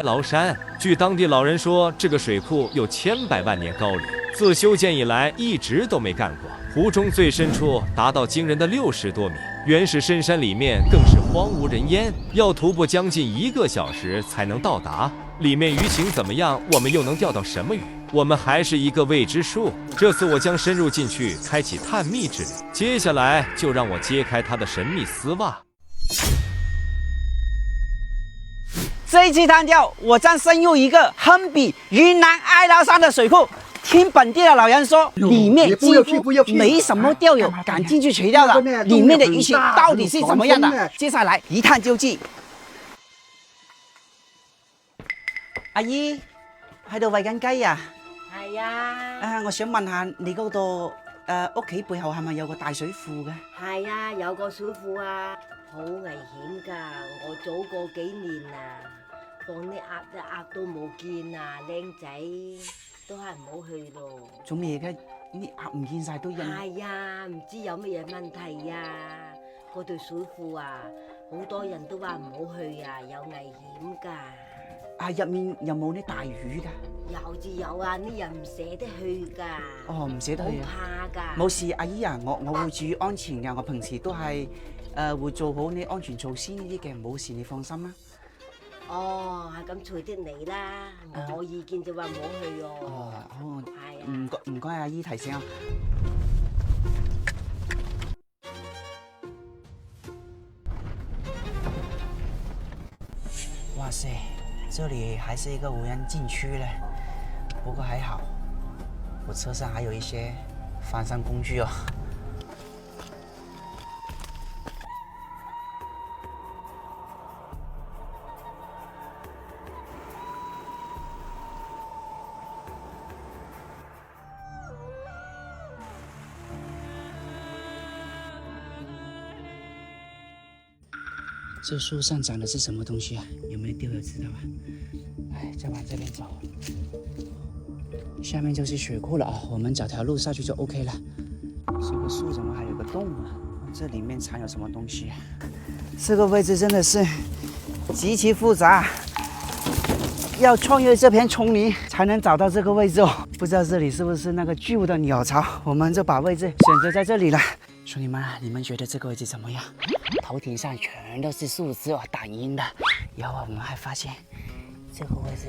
崂山。据当地老人说，这个水库有千百万年高龄，自修建以来一直都没干过。湖中最深处达到惊人的60多米，原始深山里面更是荒无人烟，要徒步将近1个小时才能到达。里面鱼情怎么样？我们又能钓到什么鱼？我们还是一个未知数。这次我将深入进去，开启探秘之旅。接下来就让我揭开它的神秘丝袜。这一期探钓，我将深入一个堪比云南哀牢山的水库。听本地的老人说，里面几乎没什么钓友敢进去垂钓的。里面的鱼情到底是怎么样的？接下来一探究竟。阿姨，喺度餵緊雞啊？係啊。我想問下你嗰度屋企背後係咪有個大水庫嘅？係啊，有個水庫啊，好危險㗎！我早過幾年啊，放啲鴨都冇見啊，靚仔都係唔好去咯。做咩嘅？啲鴨唔見晒都印。係啊，唔知有乜嘢問題啊！嗰對水庫啊，好多人都話唔好去啊，有危險㗎。入面有冇啲大魚㗎？有至有啊，啲人唔捨得去㗎。哦，唔捨得去啊！好怕㗎。冇事，阿姨啊，我會注意安全㗎。我平時都係會做好啲安全措施呢啲嘅，冇事，你放心啦。哦，係咁隨得你啦，我意見就話唔好去哦。哦，好，係啊。唔該阿姨提醒我。哇塞！这里还是一个无人禁区嘞，不过还好，我车上还有一些翻山工具哦。这树上长的是什么东西啊？有没有钓友知道啊？哎，再往这边走，下面就是水库了啊、我们找条路下去就 OK 了。这个树怎么还有个洞啊？这里面藏有什么东西啊？这个位置真的是极其复杂，要穿越这片丛林才能找到这个位置哦。不知道这里是不是那个巨物的鸟巢？我们就把位置选择在这里了。兄弟们啊，你们觉得这个位置怎么样？头顶上全都是树枝哦，挡阴的。然后我们还发现这个位置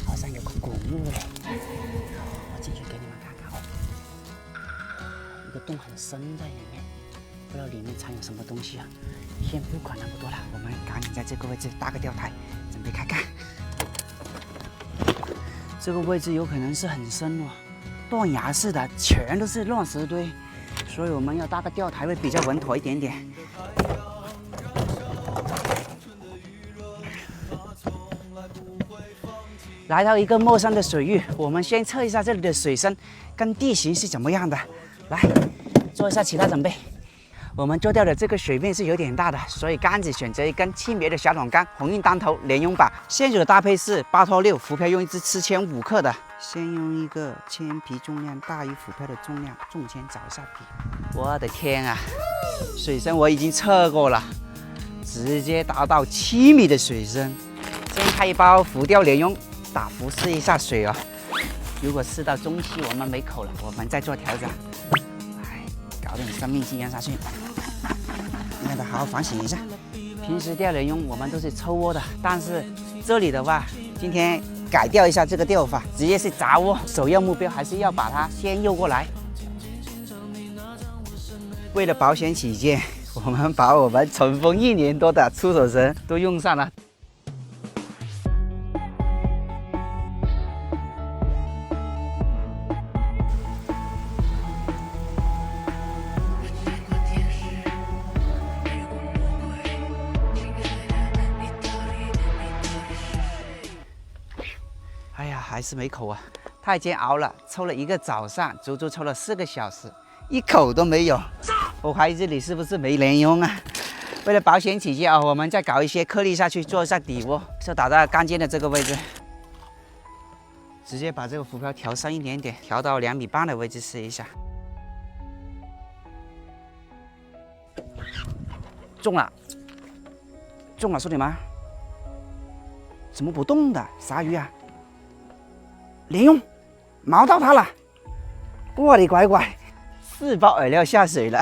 好像有个古墓嘞，我进去给你们看看哦。一个洞很深在里面，不知道里面藏有什么东西啊。先不管那么多了，我们赶紧在这个位置搭个钓台，准备开干。这个位置有可能是很深哦，断崖式的，全都是乱石堆。所以我们要搭个钓台会比较稳妥一点点。来到一个陌生的水域，我们先测一下这里的水深跟地形是怎么样的。来，做一下其他准备。我们做钓的这个水面是有点大的，所以杆子选择一根轻别的小短杆，红运单头连用把。现有的搭配是8拖6，浮漂用一只吃铅5克的。先用一个铅皮重量大于浮漂的重量，重铅找一下皮。我的天啊，水深我已经测过了，直接达到7米的水深。先开一包浮钓连用，打浮试一下水哦。如果试到中期我们没口了，我们再做调整。来，搞点生命气压下去，让它好好反省一下。平时钓连用我们都是抽窝的，但是这里的话，今天改掉一下这个钓法，直接是砸窝。首要目标还是要把它先诱过来。为了保险起见，我们把我们尘封1年多的出手绳都用上了。哎呀，还是没口啊，太煎熬了，抽了1个早上，足足抽了4个小时，一口都没有。我怀疑这里是不是没连用啊？为了保险起见啊，我们再搞一些颗粒下去做一下底窝，就打在杆尖的这个位置，直接把这个浮漂调深一点点，调到2米半的位置试一下。中了，兄弟们！怎么不动的？啥鱼啊？莲蓉，毛到它了！我的乖乖，4包饵料下水了，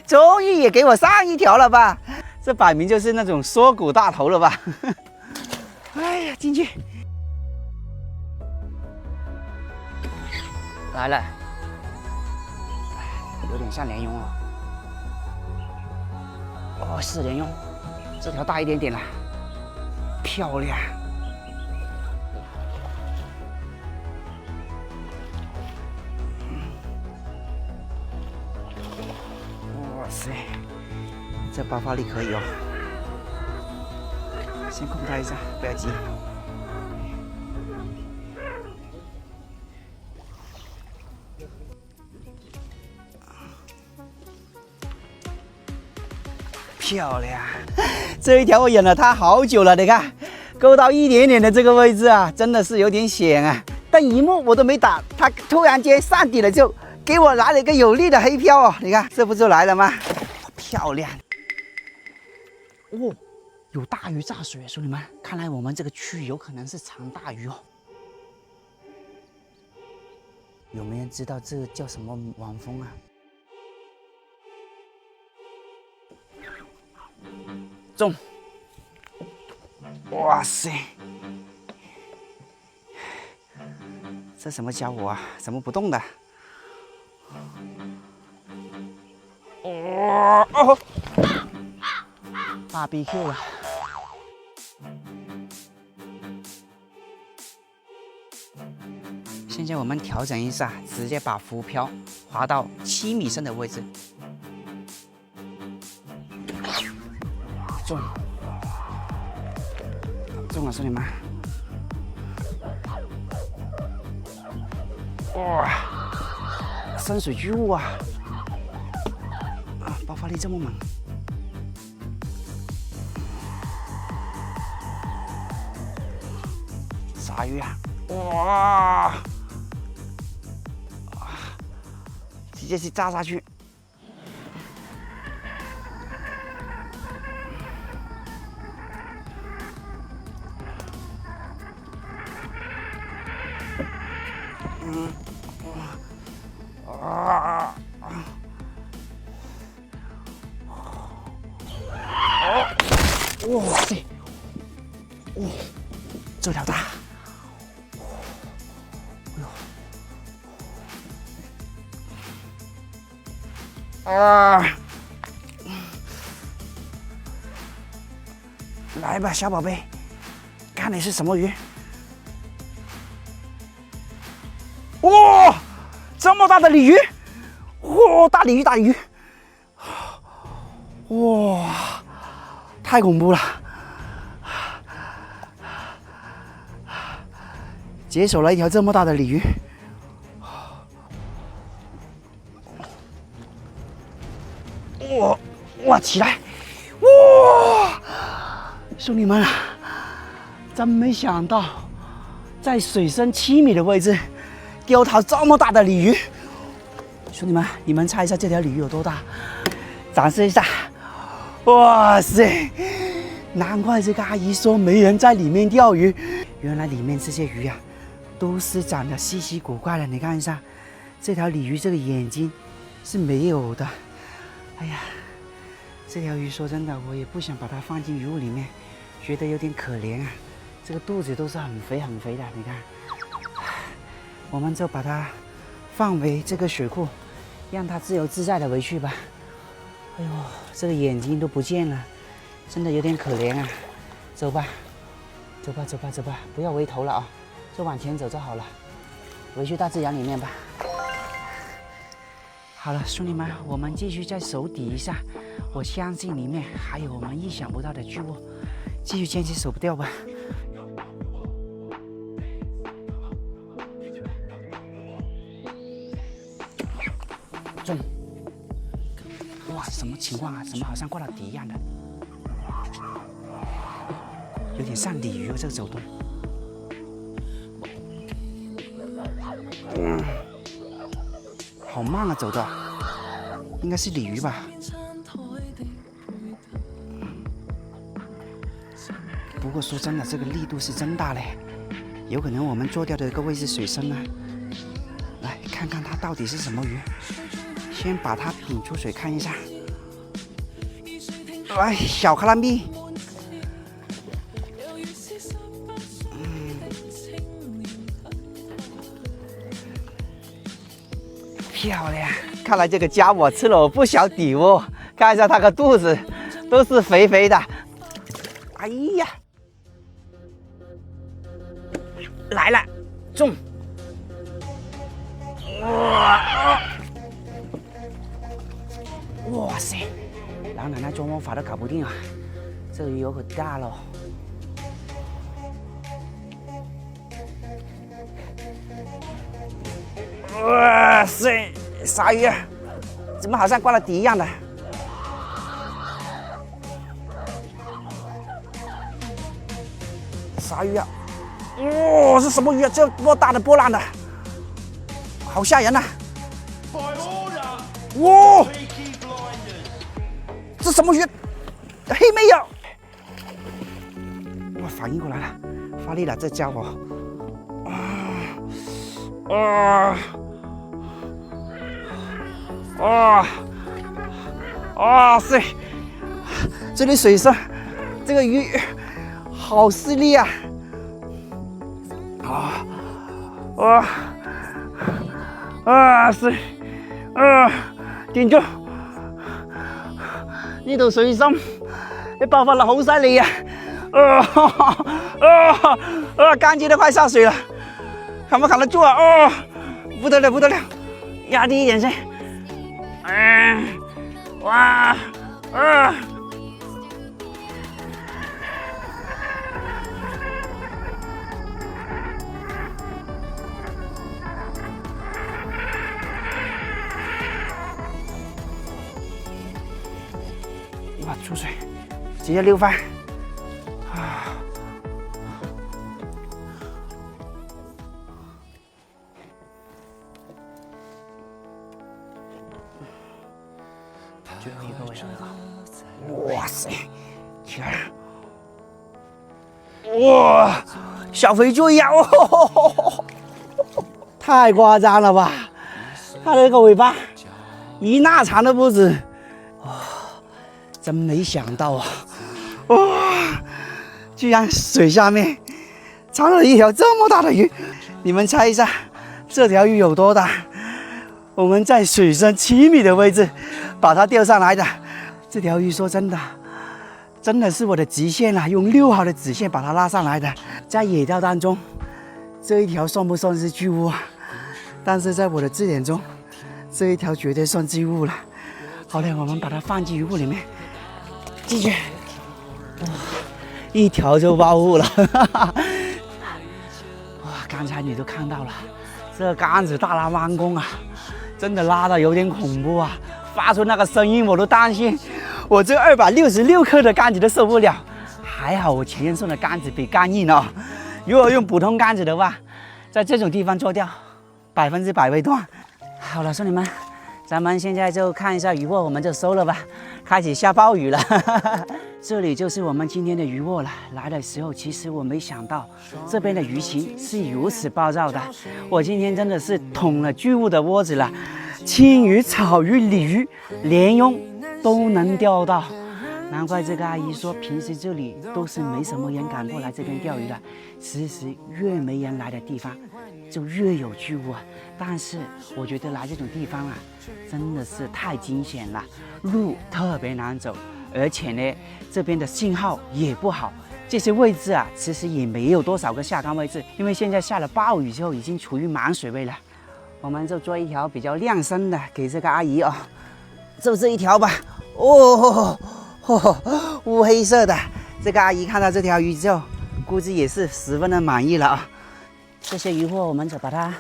终于也给我上一条了吧？这摆明就是那种缩骨大头了吧？哎呀，进去，来了，有点像莲蓉哦。哦，是莲蓉，这条大一点点了，漂亮。哇塞，这爆发力可以哦。先控它一下，不要急。漂亮，这一条我忍了它好久了，你看，勾到一点点的这个位置啊，真的是有点险啊。但一目我都没打，它突然间上底了，就给我来了一个有力的黑漂哦，你看这不就来了吗？漂亮！哦，有大鱼炸水，兄弟们，看来我们这个区域有可能是长大鱼哦。有没有人知道这个叫什么网风啊？中！哇塞，这什么家伙啊？怎么不动的？哦，BBQ 了。现在我们调整一下，直接把浮漂划到7米深的位置。中！中了，兄弟们！哇，深水巨物啊！爆发力这么猛！啥鱼啊？哇！直接去扎下去！哇塞！哇，这条大！来吧，小宝贝，看你是什么鱼？哇，这么大的鲤鱼！哇，大鲤鱼，大鲤鱼！哇，太恐怖了！解手了一条这么大的鲤鱼。哇，起来！哇，兄弟们啊，真没想到，在水深7米的位置丢条这么大的鲤鱼。兄弟们，你们猜一下这条鲤鱼有多大？展示一下。哇塞！难怪这个阿姨说没人在里面钓鱼，原来里面这些鱼啊，都是长得稀奇古怪的。你看一下，这条鲤鱼这个眼睛是没有的。哎呀，这条鱼说真的，我也不想把它放进鱼物里面，觉得有点可怜啊。这个肚子都是很肥很肥的，你看，我们就把它放回这个水库，让它自由自在的回去吧。哎呦，这个眼睛都不见了，真的有点可怜啊。走吧，走吧，走吧，走吧，不要回头了啊，就往前走就好了，回去大自然里面吧。好了，兄弟们，我们继续再手抵一下，我相信里面还有我们意想不到的巨物，继续坚持手不掉吧。中！哇，什么情况啊？怎么好像挂到底一样的？有点像鲤鱼哦，这个走动。好慢啊，走的，应该是鲤鱼吧？不过说真的，这个力度是真大嘞，有可能我们做掉的这个位是水参呢。来看看它到底是什么鱼，先把它引出水看一下。来，小卡拉米。漂亮！看来这个家伙吃了我不少底哦，看一下它个肚子都是肥肥的。哎呀，来了，中！哇塞，老奶奶做魔法都搞不定啊，这鱼有可大了。哇塞，鲨鱼啊，怎么好像挂了底一样的？鲨鱼啊！哇，是什么鱼啊？这么大的波浪的，好吓人呐！哇，这什么鱼？黑妹呀！哇，反应过来了，发力了，这家伙！哇塞！这里水上，这个鱼好犀利啊！是，頂住！呢度水深，你爆發得好犀利啊！杆子都快下水了，扛不扛得住啊？不得了，不得了，压低一點先。哇，出水，直接溜翻。最后一个位置了，哇塞，起来了！哇，小肥猪一样，太夸张了吧！它的这个尾巴一纳长都不止，真没想到啊！哇，居然水下面藏了一条这么大的鱼，你们猜一下，这条鱼有多大？我们在水深7米的位置把它钓上来的，这条鱼说真的，真的是我的极限了，用6号的直线把它拉上来的。在野钓当中，这一条算不算是巨物啊？但是在我的字典中，这一条绝对算巨物了。好了，我们把它放进鱼库里面，进去。哇，一条就暴富了，哇！刚才你都看到了，这杆子大拉弯弓啊！真的拉的有点恐怖啊！发出那个声音，我都担心我这266克的杆子都受不了。还好我前面送的杆子比杆硬哦。如果用普通杆子的话，在这种地方做钓，100%会断。好了，兄弟们，咱们现在就看一下渔获，我们就收了吧。开始下暴雨了，这里就是我们今天的渔获了。来的时候，其实我没想到这边的鱼情是如此暴躁的。我今天真的是捅了巨物的窝子了，青鱼、草鱼、鲤鱼、鲢鳙都能钓到。难怪这个阿姨说，平时这里都是没什么人敢过来这边钓鱼的。其实越没人来的地方，就越有巨物啊。但是我觉得来这种地方啊，真的是太惊险了，路特别难走，而且呢，这边的信号也不好。这些位置啊，其实也没有多少个下竿位置，因为现在下了暴雨之后，已经处于满水位了。我们就做一条比较亮身的给这个阿姨啊，就这一条吧。乌黑色的，这个阿姨看到这条鱼之后，估计也是十分的满意了啊。这些鱼货我们就把它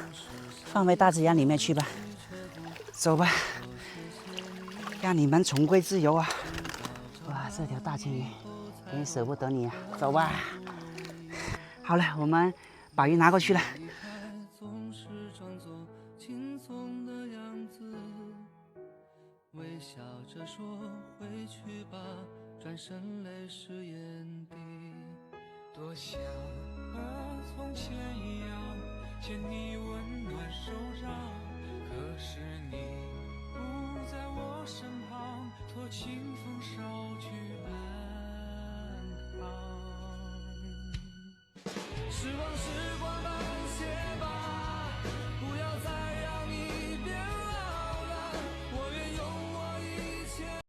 放回大自然里面去吧。走吧，让你们重归自由啊！哇，这条大青鱼，真舍不得你啊！走吧。好了，我们把鱼拿过去了。微笑着说回去吧，转身泪湿眼底。多想和从前一样牵你温暖手掌，可是你不在我身旁，托清风捎去安康。失望是